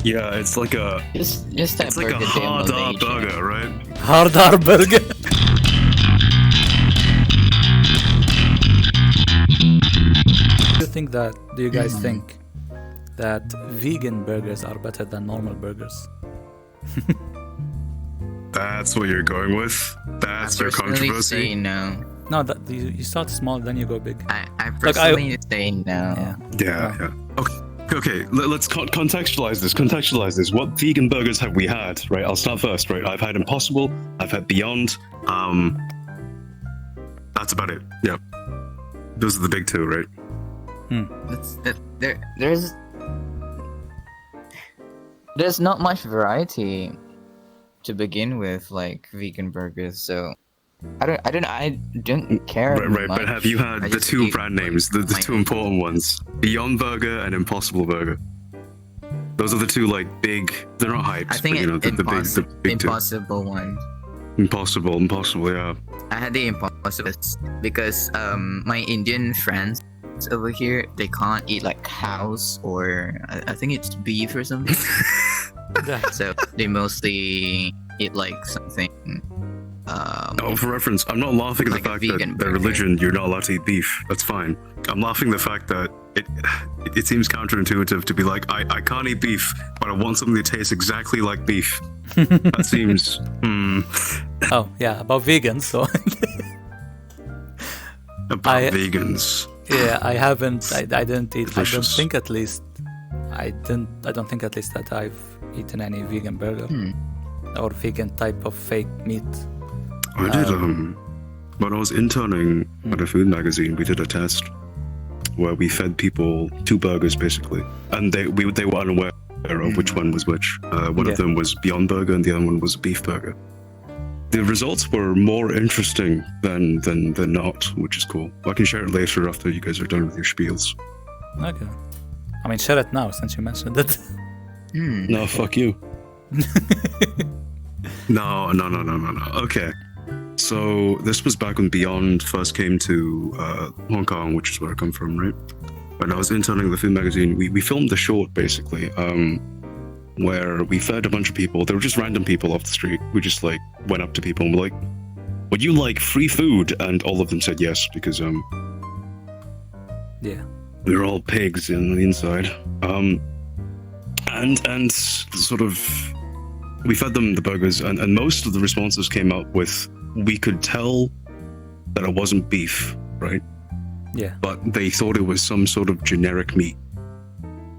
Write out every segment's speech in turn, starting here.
Yeah, it's like a Just type it's like a burger hard demo burger, right? Hard R burger. Do you guys think that vegan burgers are better than normal burgers? That's what you're going with? That's your personally controversy? say no. No, that you start small, then you go big. I personally say no. Yeah. Okay. Let's contextualize this. What vegan burgers have we had? Right, I'll start first. Right, I've had Impossible. I've had Beyond. That's about it. Yeah, those are the big two, right? There's not much variety to begin with, like vegan burgers. So I don't care. Right. much. But have you had the two brand names, the two important ones, Beyond Burger and Impossible Burger? Those are the two like big. They're not hypes. I think but, the big Impossible one. Impossible. Yeah. I had the Impossible because my Indian friends over here, they can't eat like cows or I think it's beef or something. So they mostly eat like something. For reference, I'm not laughing at like the a fact that vegan their burger. religion, you're not allowed to eat beef. That's fine. I'm laughing at the fact that it seems counterintuitive to be like, I can't eat beef, but I want something that tastes exactly like beef. That seems... Oh yeah, about vegans. So About vegans. yeah, I haven't. I didn't eat. Delicious. I don't think at least that I've eaten any vegan burger or vegan type of fake meat. I did, when I was interning at a food magazine, we did a test where we fed people 2 burgers basically, and they were unaware of which one was which. One of them was Beyond Burger and the other one was a beef burger. The results were more interesting than not, which is cool. I can share it later after you guys are done with your spiels. Okay. I mean, share it now since you mentioned it. No, fuck you. No. Okay. So this was back when Beyond first came to Hong Kong, which is where I come from, right? When I was interning at the food magazine, we filmed the short basically, where we fed a bunch of people. They were just random people off the street. We just like went up to people and were like, "Would you like free food?" And all of them said yes because Yeah. they're all pigs in the inside. And sort of we fed them the burgers, and most of the responses came up with, we could tell that it wasn't beef, right? Yeah. But they thought it was some sort of generic meat.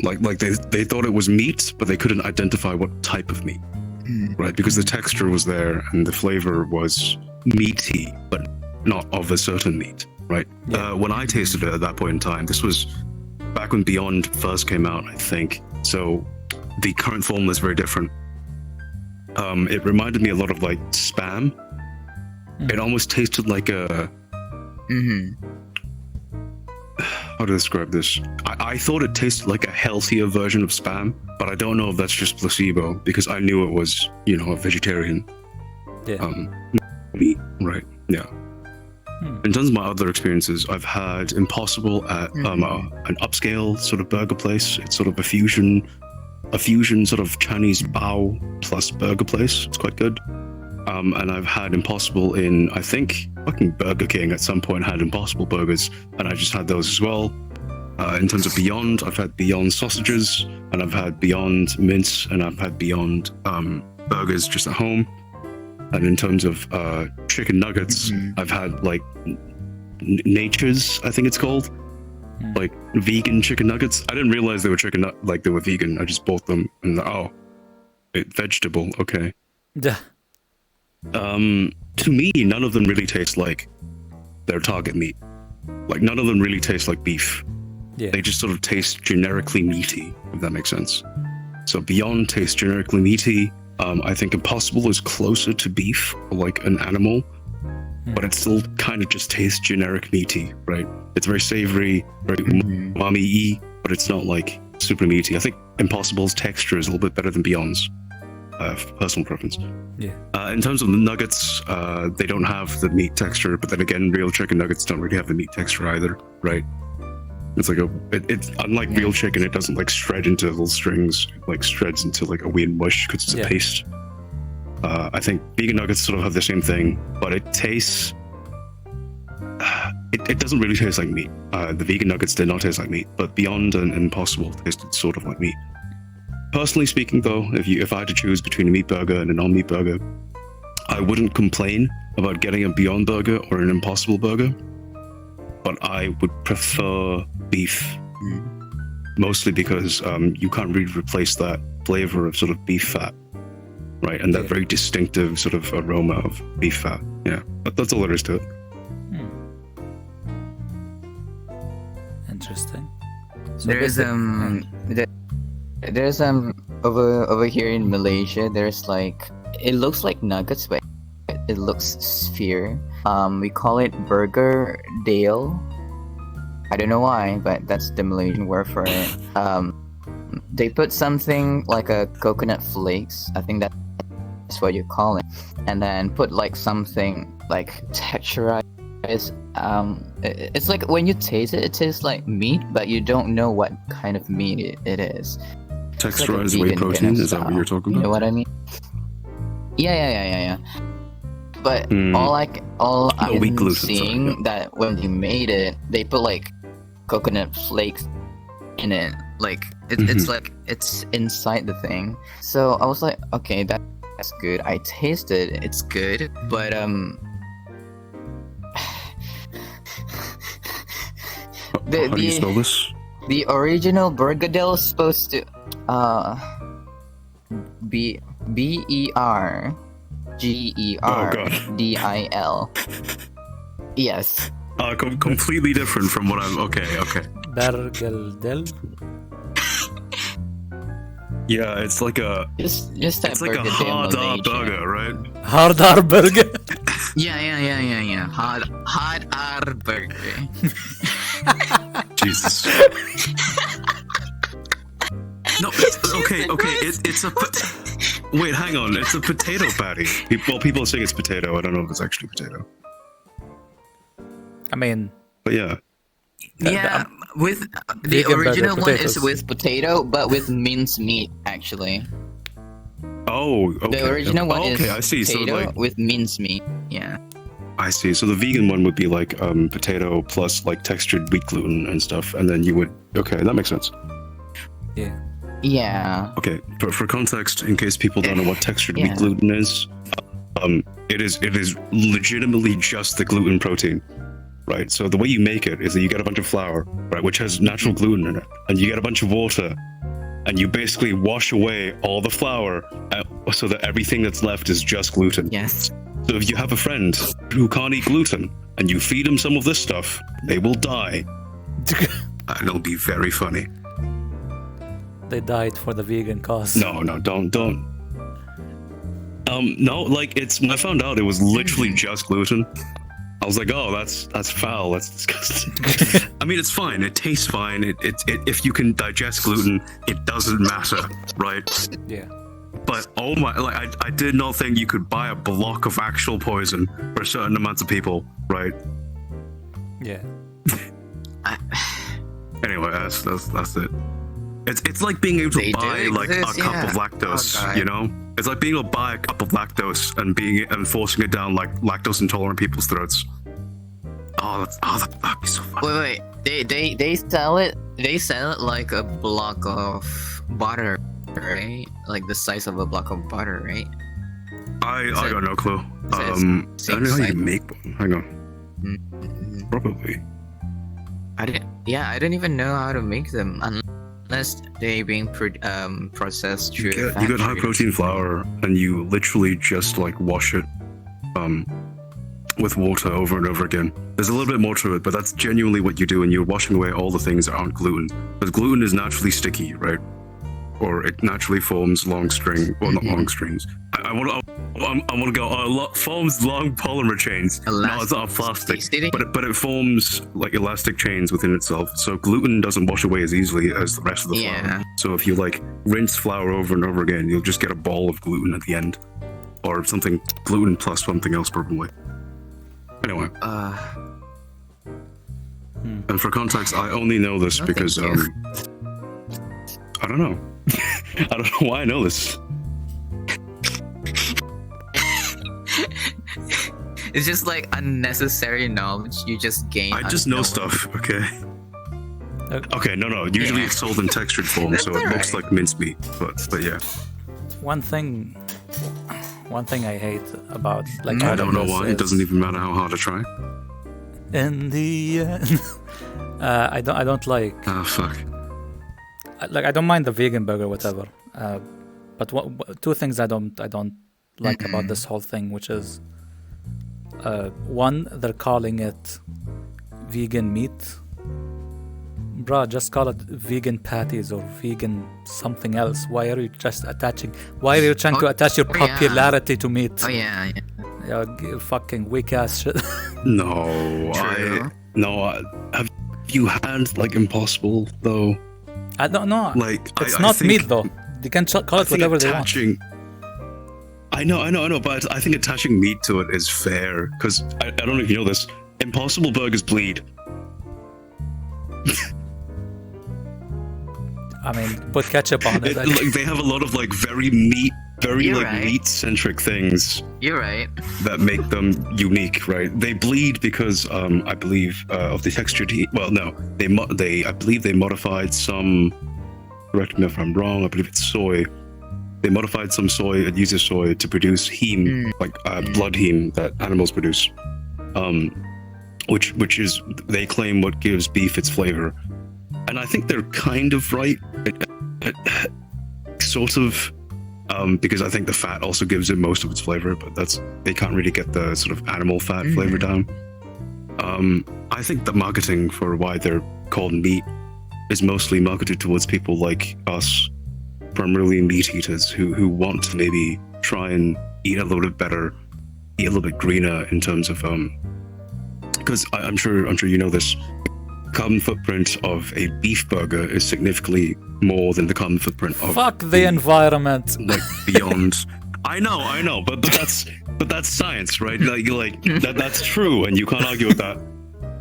Like they thought it was meat, but they couldn't identify what type of meat, right? Because the texture was there and the flavor was meaty, but not of a certain meat, right? Yeah. When I tasted it at that point in time, this was back when Beyond first came out, I think. So the current formula is very different. It reminded me a lot of like Spam. It almost tasted like a... How to describe this? I thought it tasted like a healthier version of Spam, but I don't know if that's just placebo because I knew it was, a vegetarian meat, right? Yeah. In terms of my other experiences, I've had Impossible at an upscale sort of burger place. It's sort of a fusion sort of Chinese bao plus burger place. It's quite good. And I've had Impossible in, I think, fucking Burger King at some point had Impossible burgers, and I just had those as well. In terms of Beyond, I've had Beyond sausages, and I've had Beyond mince, and I've had Beyond burgers just at home. And in terms of chicken nuggets, I've had like Nature's, I think it's called, like vegan chicken nuggets. I didn't realize they were they were vegan. I just bought them and vegetable, okay. Yeah. To me, none of them really taste like their target meat. Like none of them really taste like beef. Yeah. They just sort of taste generically meaty, if that makes sense. So Beyond tastes generically meaty. I think Impossible is closer to beef, like an animal, but it still kind of just tastes generic meaty, right? It's very savory, very umami-y, but it's not like super meaty. I think Impossible's texture is a little bit better than Beyond's. Personal preference. Yeah. In terms of the nuggets, they don't have the meat texture, but then again, real chicken nuggets don't really have the meat texture either, right? It's like it's unlike real chicken. It doesn't like shred into little strings. It like shreds into like a weird mush because it's a paste. I think vegan nuggets sort of have the same thing, but it tastes. It doesn't really taste like meat. The vegan nuggets did not taste like meat, but Beyond and Impossible tasted sort of like meat. Personally speaking, though, if I had to choose between a meat burger and a non-meat burger, I wouldn't complain about getting a Beyond burger or an Impossible burger, but I would prefer beef, mostly because you can't really replace that flavor of sort of beef fat, right? And that very distinctive sort of aroma of beef fat. Yeah, but that's all there is to it. Interesting. So there's over here in Malaysia. There's like it looks like nuggets, but it looks sphere. We call it Burger Dale. I don't know why, but that's the Malaysian word for it. They put something like a coconut flakes. I think that's what you call it, and then put like something like texturized. It's like when you taste it, it tastes like meat, but you don't know what kind of meat it is. Texturized like whey protein? Is that what you're talking about? You know what I mean? Yeah. But all I'm seeing that when they made it, they put like coconut flakes in it. Like it's like it's inside the thing. So I was like, okay, that's good. I tasted it's good, but How do you spell this? The original Bergadil is supposed to BERGERDIL. Yes. Completely different from what I'm. Okay. Bergeldel. Yeah, it's like a. Just It's like a hard burger, right? Hard R burger. Yeah. Hard R burger. Jesus. No, okay. It's a. Wait, hang on. It's a potato patty. People are saying it's potato. I don't know if it's actually potato. I mean, but yeah. With the original one is with potato, but with minced meat actually. Oh, okay. The original one is I see. potato So like, with minced meat. Yeah. I see. So the vegan one would be like potato plus like textured wheat gluten and stuff, and then you would. Okay, that makes sense. yeah. Yeah. Okay, for context, in case people don't know what textured wheat gluten is, it is legitimately just the gluten protein, right? So the way you make it is that you get a bunch of flour, right, which has natural gluten in it, and you get a bunch of water, and you basically wash away all the flour so that everything that's left is just gluten. Yes. So if you have a friend who can't eat gluten, and you feed them some of this stuff, they will die. And it'll be very funny. They died for the vegan cause. No, don't. No, like when I found out it was literally just gluten, I was like, oh, that's foul. That's disgusting. I mean, it's fine. It tastes fine. It if you can digest gluten, it doesn't matter, right? Yeah. But oh my, like I did not think you could buy a block of actual poison for certain amounts of people, right? Yeah. Anyway, that's it. It's like being able to buy like a cup of lactose, you know? It's like being able to buy a cup of lactose and forcing it down like lactose intolerant people's throats. That'd be so fun. Wait. They sell it. They sell it like a block of butter, right? Like the size of a block of butter, right? I got no clue. I don't know how you make one. Hang on. Probably. I didn't even know how to make them unless they being processed through. You get high protein flour and you literally just like wash it with water over and over again. There's a little bit more to it, but that's genuinely what you do, and you're washing away all the things that aren't gluten. Because gluten is naturally sticky, right? Or it naturally forms long string, well, not long strings. I want to go. Forms long polymer chains. No, it's not plastic, but it forms like elastic chains within itself. So gluten doesn't wash away as easily as the rest of the flour. So if you like rinse flour over and over again, you'll just get a ball of gluten at the end, or something gluten plus something else probably. Anyway. And for context, I only know this No, because thank you. I don't know. I don't know why I know this. It's just like unnecessary knowledge you just gain. I just know stuff, okay? Okay, no. Usually Yeah. it's sold in textured form, so That's it looks alright. like mincemeat. But yeah, One thing I hate about like I all don't of know this why. is It doesn't even matter how hard I try. in the end, I don't like Ah, fuck. I don't mind the vegan burger, whatever. But two things I don't like about this whole thing, which is one, they're calling it vegan meat. Bruh, just call it vegan patties or vegan something else. Why are you just attaching? Why are you trying to attach your yeah. popularity to meat? Oh yeah. Yeah, fucking weak ass shit. No, True. Have you had like Impossible though? I don't know. Like It's I not think, meat though. They can call I it think whatever they want. attaching. I know, but I think attaching meat to it is fair because I don't know if you know this. Impossible burgers bleed. I mean, put ketchup on it. Like they have a lot of like very You're right. meat-centric things You're right. that make them unique, right? They bleed because I believe of the textured heat. Well, no, I believe they modified some. Correct me if I'm wrong. I believe it's soy. They modified some soy. It uses soy to produce heme, like blood heme that animals produce. Which is they claim what gives beef its flavor, and I think they're kind of right. Sort of. Because I think the fat also gives it most of its flavor, but they can't really get the sort of animal fat flavor down. I think the marketing for why they're called meat is mostly marketed towards people like us, primarily meat eaters who want to maybe try and eat a little bit better, eat a little bit greener in terms of because I'm sure you know this. Carbon footprint of a beef burger is significantly more than the carbon footprint of Fuck the environment. like beyond. I know, but that's science, right? Like that's true, and you can't argue with that.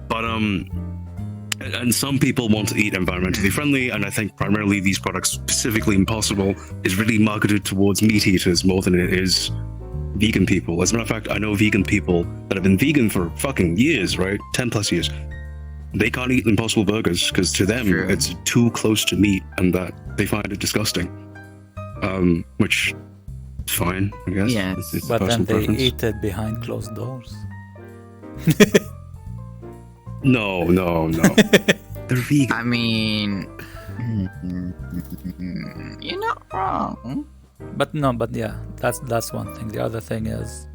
But and some people want to eat environmentally friendly, and I think primarily these products, specifically Impossible, is really marketed towards meat eaters more than it is vegan people. As a matter of fact, I know vegan people that have been vegan for fucking years, right? 10 plus years. They can't eat Impossible burgers because to them True. it's too close to meat, and that they find it disgusting. Which is fine, I guess. Yes. It's But then personal they preference. eat it behind closed doors. No. They're vegan. I mean, you're not wrong. But yeah, that's one thing. The other thing is,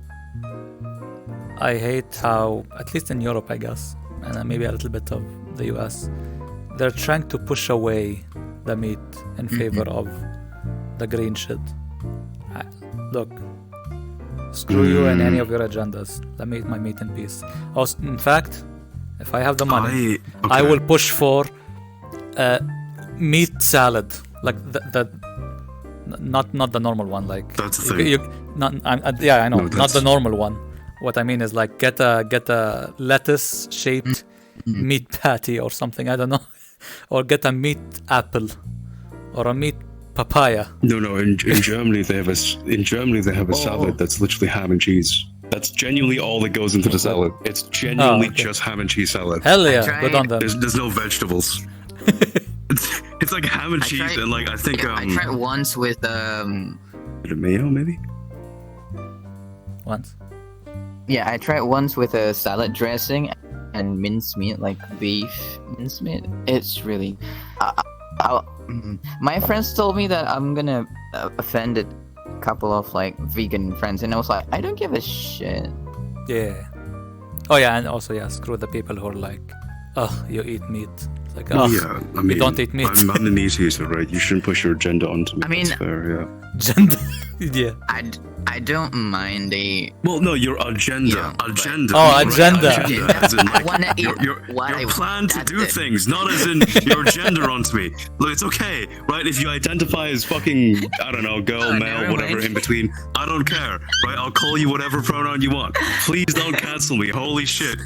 I hate how, at least in Europe, I guess, and maybe a little bit of the US, they're trying to push away the meat in favor of the green shit. Look, screw you and any of your agendas. Let me eat my meat in peace. Also, in fact, if I have the money, I will push for meat salad, like the not the normal one. Like That's the thing. Yeah, I know, No, not that's- the normal one. What I mean is like get a lettuce shaped meat patty or something. I don't know, or get a meat apple or a meat papaya. No. In Germany they have a salad that's literally ham and cheese. That's genuinely all that goes into the salad. It's genuinely okay. just ham and cheese salad. Hell yeah, tried- good on them. There's no vegetables. it's like ham and I cheese tried- and like I think I tried once with mayo maybe. Once. Yeah, I tried once with a salad dressing and mincemeat, like beef mincemeat. It's really. My friends told me that I'm gonna offend a couple of like vegan friends, and I was like, I don't give a shit. Yeah. Oh yeah, and also yeah, screw the people who are like, oh, you eat meat. It's like, oh, Yeah, I mean, don't eat meat. I'm a meat eater, right? You shouldn't push your agenda onto me. I mean- That's fair, yeah. gender. Yeah. I don't mind a. Well, no, your agenda. Yeah, but- Agenda. Oh, right, agenda. As in, I like, wanna eat your what I plan to that's do it. things, not as in your gender onto me. Look, it's okay, right? If you identify as fucking, I don't know, girl, Oh, male, never whatever mind. in between, I don't care, right? I'll call you whatever pronoun you want. Please don't cancel me. Holy shit.